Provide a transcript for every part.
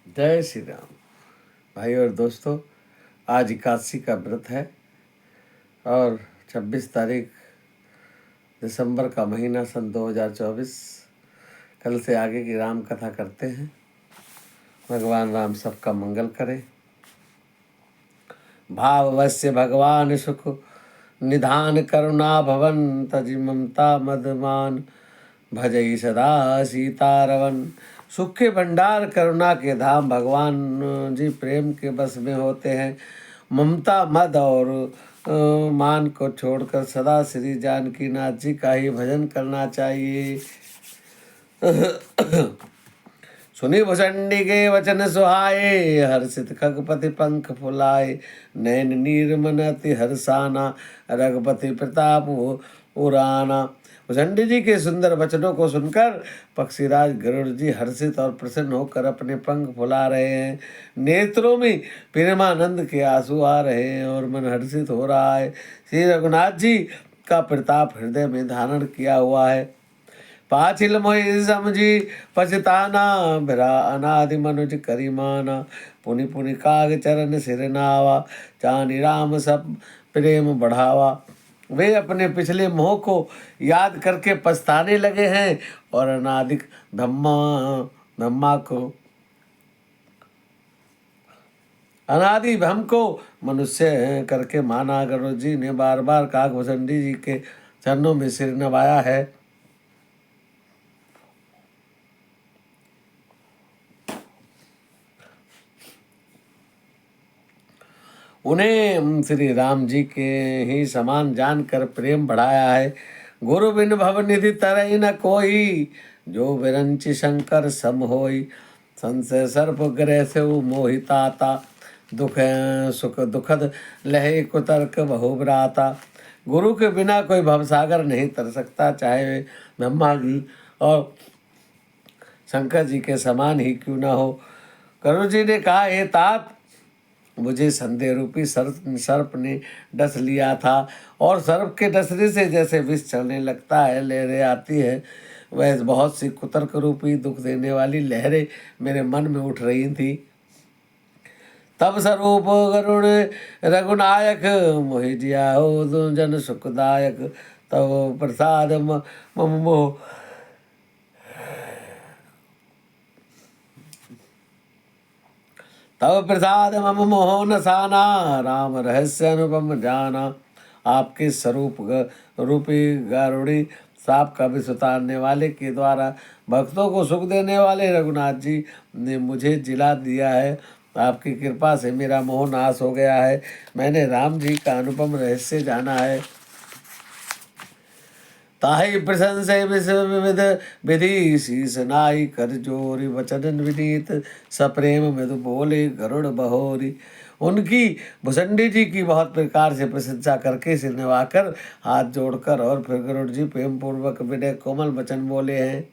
जय श्री राम। भाई और दोस्तों, आज एकादशी का व्रत है और 26 तारीख दिसंबर का महीना सन 2024। कल से आगे की राम कथा करते हैं। भगवान राम सबका मंगल करे। भाववश्य भगवान सुख निधान करुणा भवन तजि ममता मदमान भजई सदा सीतारवन। सुख के भंडार करुणा के धाम भगवान जी प्रेम के बस में होते हैं। ममता मद और मान को छोड़कर सदा श्री जानकी नाथ जी का ही भजन करना चाहिए। सुनि भुसंडी के वचन सुहाए, हर्षित खगपति पंख फुलाए। नैन नीर मन अति हर्षाना, रघुपति प्रताप पुराना। भुसंडी जी के सुंदर वचनों को सुनकर पक्षीराज गरुड़ जी हर्षित और प्रसन्न होकर अपने पंख फुला रहे हैं। नेत्रों में प्रेमानंद के आंसू आ रहे हैं और मन हर्षित हो रहा है। श्री रघुनाथ जी का प्रताप हृदय में धारण किया हुआ है। पाचिल मोहि समझी पछताना, बिरा अनादि मनुज करिमाना। पुनि पुनि काग चरण सिर नावा, जानि राम सब प्रेम बढ़ावा। वे अपने पिछले मोह को याद करके पछताने लगे हैं और अनादिक ब्रह्मा को अनादि ब्रह्म को मनुष्य करके माना। गरुड़ जी ने बार बार काग भुसंडी जी के चरणों में सिर नवाया है। उन्हें श्री राम जी के ही समान जानकर प्रेम बढ़ाया है। गुरु बिन भव निधि तरई न कोई, जो विरंचि शंकर सम होई। संशय सर्प ग्रह से मोहिताता, दुख सुख दुखद लहे कुतर्क बहुब्राता। गुरु के बिना कोई भवसागर नहीं तर सकता, चाहे वे ब्रह्मा जी और शंकर जी के समान ही क्यों न हो। करुण जी ने कहा, हे तात, मुझे संदेह रूपी सर्प ने डस लिया था और सर्प के डसने से जैसे विष चलने लगता है, लहरें आती है, वह बहुत सी कुतर्क रूपी दुख देने वाली लहरें मेरे मन में उठ रही थी। तब स्वरूप गरुण रघुनायक, मोहि जिया हो जन सुखदायक। तब प्रसाद मोह तब प्रसाद मम मोह नसाना, राम रहस्य अनुपम जाना। आपके स्वरूप रूपी गारुड़ी सांप का विष उतारने वाले के द्वारा भक्तों को सुख देने वाले रघुनाथ जी ने मुझे जिला दिया है। आपकी कृपा से मेरा मोह नाश हो गया है। मैंने राम जी का अनुपम रहस्य जाना है। ताहि प्रशंसे विविध विधि, शीस नाई कर जोरी। वचन विनीत सप्रेम मृदु बोले गरुड़ बहोरी। उनकी भुसंडी जी की बहुत प्रकार से प्रशंसा करके सिर नवाकर हाथ जोड़कर और फिर गरुड़ जी प्रेम पूर्वक विनय कोमल वचन बोले हैं।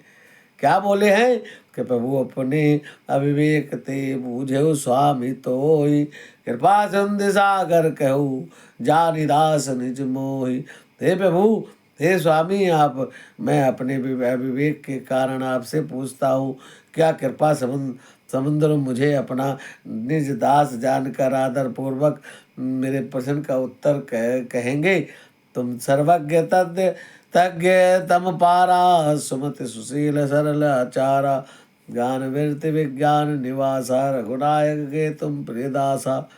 क्या बोले हैं कि प्रभु अपने अविवेक ते बूझे स्वामी तोहि। कृपा सिंधु सागर कहू, जानि दास निज मोहि। हे प्रभु, हे स्वामी, आप मैं अपने विवेक के कारण आपसे पूछता हूँ, क्या कृपा समुद्र मुझे अपना निज दास जानकर आदर पूर्वक मेरे प्रश्न का उत्तर कहेंगे। तुम सर्वज्ञ तज्ञ तम पारा, सुमति सुशील सरल आचारा। ज्ञान वृत्ति विज्ञान निवासा, रघुनायक के तुम प्रियदासा।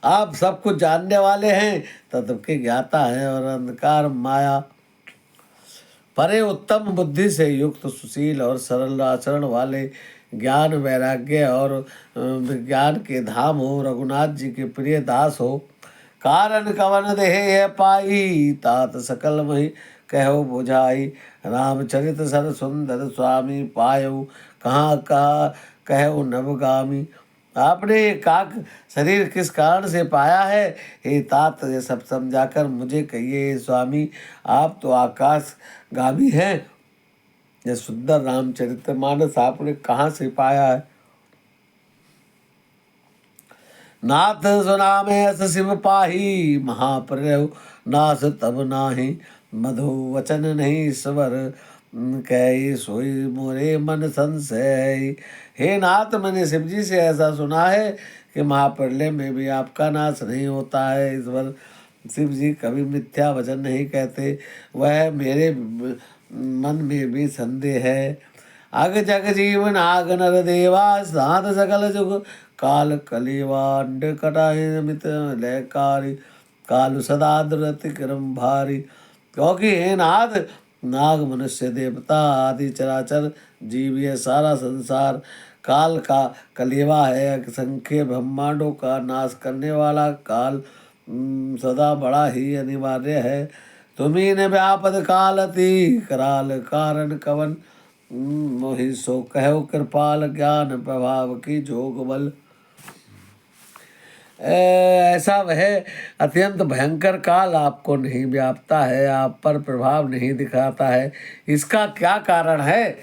आप सब कुछ जानने वाले हैं, तत्व के ज्ञाता हैं और अंधकार माया परे उत्तम बुद्धि से युक्त सुशील और सरल आचरण वाले, ज्ञान वैराग्य और विज्ञान के धाम हो, रघुनाथ जी के प्रिय दास हो। कारण कवन देह पाई, तात सकल मही कहो बुझाई। रामचरित सर सुंदर स्वामी, पायो कहाँ कहा कहो नवगामी। आपने ये काक शरीर किस कारण से पाया है, हे तात, ये सब समझाकर मुझे कहिए। स्वामी, आप तो आकाशगामी हैं। ये सुंदर रामचरितमानस आपने कहाँ से पाया है। नाथ सुना में अस शिव पाही, महाप्रलय नाश तब नाही। मधु वचन नहीं स्वर कही सोई मोरे मन संशय। हे नाथ, मैंने शिव जी से ऐसा सुना है कि महाप्रलय में भी आपका नाश नहीं होता है। इस पर शिव जी कभी मिथ्या वचन नहीं कहते। वह मेरे मन में भी संदेह है। अग जग जीवन आग नर देवा, साध सकल जुग काल कलिवांड कटाहि मित लयकारी, कालु सदा दुरति क्रम भारी। क्योंकि हे नाथ, नाग मनुष्य देवता आदि चराचर जीव, ये सारा संसार काल का कलेवा है। असंख्य ब्रह्मांडों का नाश करने वाला काल सदा बड़ा ही अनिवार्य है। तुम्ही ने व्यापद काल अति कराल कारण कवन, मोहि सो कहो कृपाल ज्ञान प्रभाव की जोग बल। ऐसा वह अत्यंत भयंकर काल आपको नहीं व्यापता है, आप पर प्रभाव नहीं दिखाता है। इसका क्या कारण है?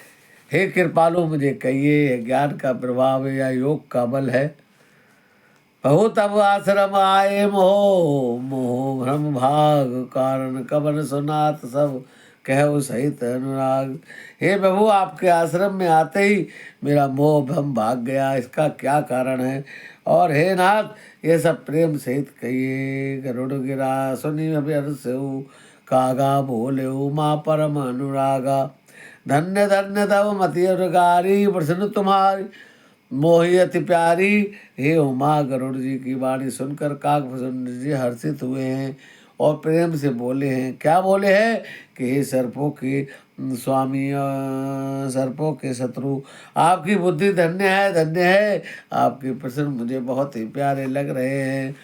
हे कृपालु, मुझे कहिए, ज्ञान का प्रभाव है या योग का बल है? बहुत अब आश्रम आए मोह मोह भ्रम भाग, कारण कबन सुनात सब कहो सहित अनुराग। हे प्रभु, आपके आश्रम में आते ही मेरा मोह भ्रम भाग गया, इसका क्या कारण है? और हे नाथ, ये सब प्रेम सहित कहिए। गरुड़ गिरा सुनी अभ्यर्स्यु, कागा बोले माँ परम अनुरागा। धन्य धन्य तव मति उरगारी, प्रसन्न तुम्हारी मोहि अति प्यारी। हे उमा, गरुड़ जी की वाणी सुनकर काकभूषण जी हर्षित हुए हैं और प्रेम से बोले हैं। क्या बोले हैं कि हे सर्पों के स्वामी, सर्पों के शत्रु, आपकी बुद्धि धन्य है, धन्य है। आपके प्रश्न मुझे बहुत ही प्यारे लग रहे हैं।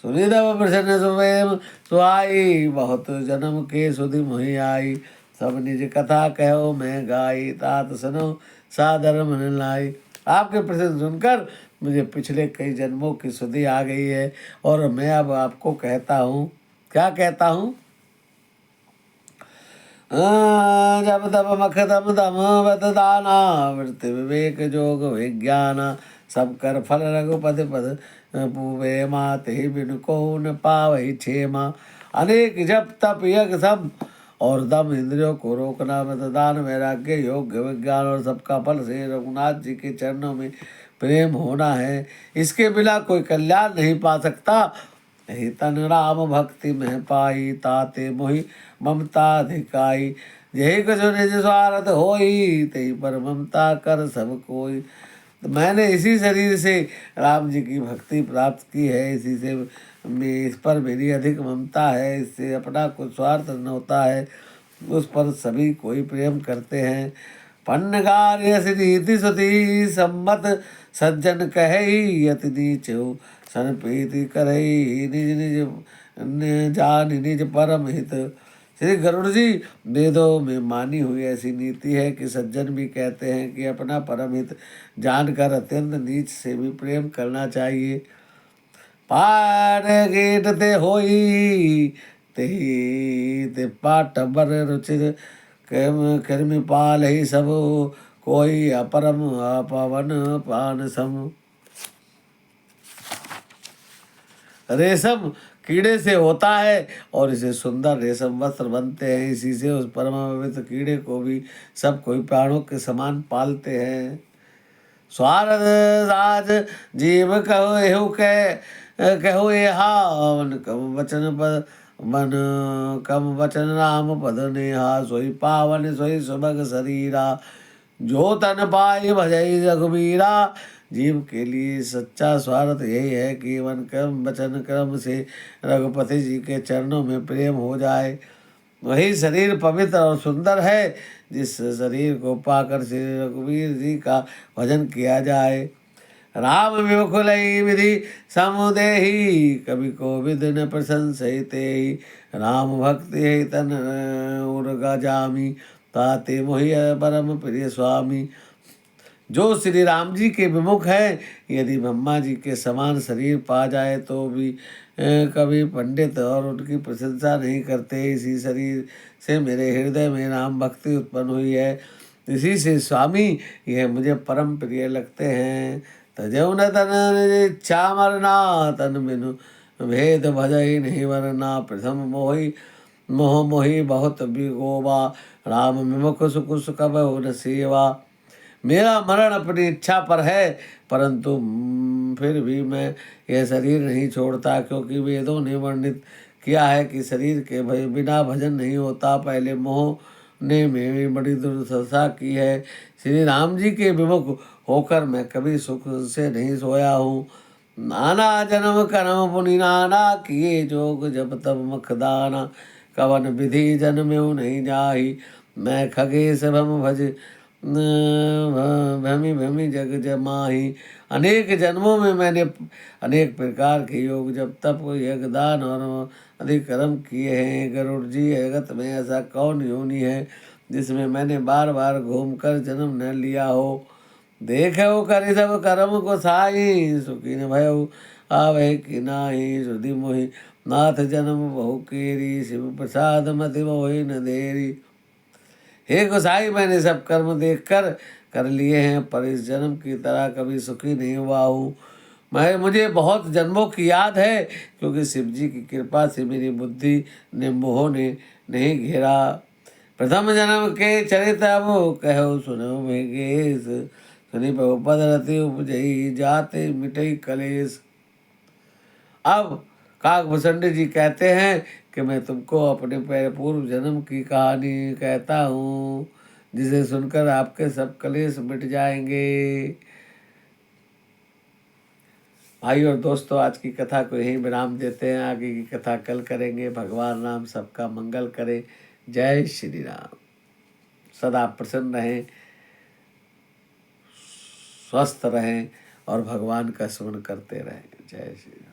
सुनी तब प्रसन्न सुवेम सुहाई, बहुत जन्म के सुधि मोहि आई। सब निज कथा कहो मैं गाई, तात सुनो सादर मन लाई। आपके प्रश्न सुनकर मुझे पिछले कई जन्मों की सुधि आ गई है और मैं अब आपको कहता हूँ। क्या कहता हूँ? जब तब मख दम दम वत दाना, वृत्ति विवेक जोग विज्ञान, सब कर फल रघुपति पद पूवे माते बिन को न पावई क्षेमा। अनेक जप तप यज्ञ सब और दम, इंद्रियों को रोकना, मतदान, वैराग्य, योग विज्ञान और सबका फल से रघुनाथ जी के चरणों में प्रेम होना है। इसके बिना कोई कल्याण नहीं पा सकता। यही तन राम भक्ति में पाई, ताते मोहि ममता धिकाई। यही कुछ निज स्वार्थ होई, तही पर ममता कर सब कोई। तो मैंने इसी शरीर से राम जी की भक्ति प्राप्त की है, इसी से इस पर मेरी अधिक ममता है। इससे अपना कुछ स्वार्थ न होता है, उस पर सभी कोई प्रेम करते हैं। पन्नगार यस रीति सुति, सम्मत सज्जन कहे यति नीच हो, सन प्रीति करई निज निज जान निज परम हित। श्री गरुड़ जी, वेदों में मानी हुई ऐसी नीति है कि सज्जन भी कहते हैं कि अपना परम हित जानकर अत्यंत नीच से भी प्रेम करना चाहिए। पाठ गेट ते होई, ते पाठ बर रुचिर, कर्म पाल ही सब, कोई अपरम अपवन पान सम। रेशम कीड़े से होता है और इसे सुंदर रेशम वस्त्र बनते हैं। इसी से उस परम पवित्र कीड़े को भी सब कोई प्राणों के समान पालते हैं। स्वार्थ राज जीव कहो एहु कहो एहा, वन कम वचन पद मन कम वचन राम पद नेहा। सोई पावन सोई सुभग शरीरा, जो तन पाई भजई रघुबीरा। जीव के लिए सच्चा स्वार्थ यही है कि वन कर्म वचन कर्म से रघुपति जी के चरणों में प्रेम हो जाए। वही शरीर पवित्र और सुंदर है जिस शरीर को पाकर श्री रघुवीर जी का भजन किया जाए। राम विमुखुलई विधि समुदेहि, कवि को विद न प्रशंसते ही। राम भक्ति है तन उर्गा जामी, ताते मोहि परम प्रिय स्वामी। जो श्री राम जी के विमुख है, यदि ब्रह्मा जी के समान शरीर पा जाए तो भी कभी पंडित और उनकी प्रशंसा नहीं करते। इसी शरीर से मेरे हृदय में राम भक्ति उत्पन्न हुई है, इसी से स्वामी यह मुझे परम प्रिय लगते हैं। तजौ न तन इच्छा मरना, तन बिनु भेद भजई नहीं वरना। प्रथम मोहि मोह मोहि बहुत बिगोबा, राम विमुख सुख सुखब हो न सेवा। मेरा मरण अपनी इच्छा पर है, परंतु फिर भी मैं यह शरीर नहीं छोड़ता, क्योंकि वेदों ने वर्णित किया है कि शरीर के बिना भजन नहीं होता। पहले मोह ने मेरी बड़ी दुर्दशा की है। श्री राम जी के विमुख होकर मैं कभी सुख से नहीं सोया हूँ। नाना जन्म कर्म पुनि नाना किए जोग जब तब मखदाना। कवन विधि जन्म्यो नहीं जाहि, मैं खगेश भम भज भमी भमी जग जमाही। अनेक जन्मों में मैंने अनेक प्रकार के योग जब तप यज्ञ दान और अधिक कर्म किए हैं। गरुड़ जी, जगत में ऐसा कौन योनि है जिसमें मैंने बार बार घूमकर जन्म न लिया हो। देखो करि सब कर्म को साई, सुखी न भयो आवे कि नाही। श्रुति मोहि नाथ जन्म बहु केरी, शिव प्रसाद मति मोहि न देरी। हे गोसाई, मैंने सब कर्म देख कर लिए हैं, पर इस जन्म की तरह कभी सुखी नहीं हुआ हूँ। मुझे बहुत जन्मों की याद है, क्योंकि शिव जी की कृपा से मेरी बुद्धि ने मोह ने नहीं घेरा। प्रथम जन्म के चरित अब कहो सुनो मेघेश, सुनि बहु पद रति उपजई, जाते मिटई कलेश। अब काकभूषण जी कहते हैं कि मैं तुमको अपने पूर्व जन्म की कहानी कहता हूँ, जिसे सुनकर आपके सब कलेश मिट जाएंगे। भाई और दोस्तों, आज की कथा को यहीं विराम देते हैं। आगे की कथा कल करेंगे। भगवान राम सबका मंगल करे। जय श्री राम। सदा प्रसन्न रहें, स्वस्थ रहें और भगवान का स्मरण करते रहें। जय श्री राम।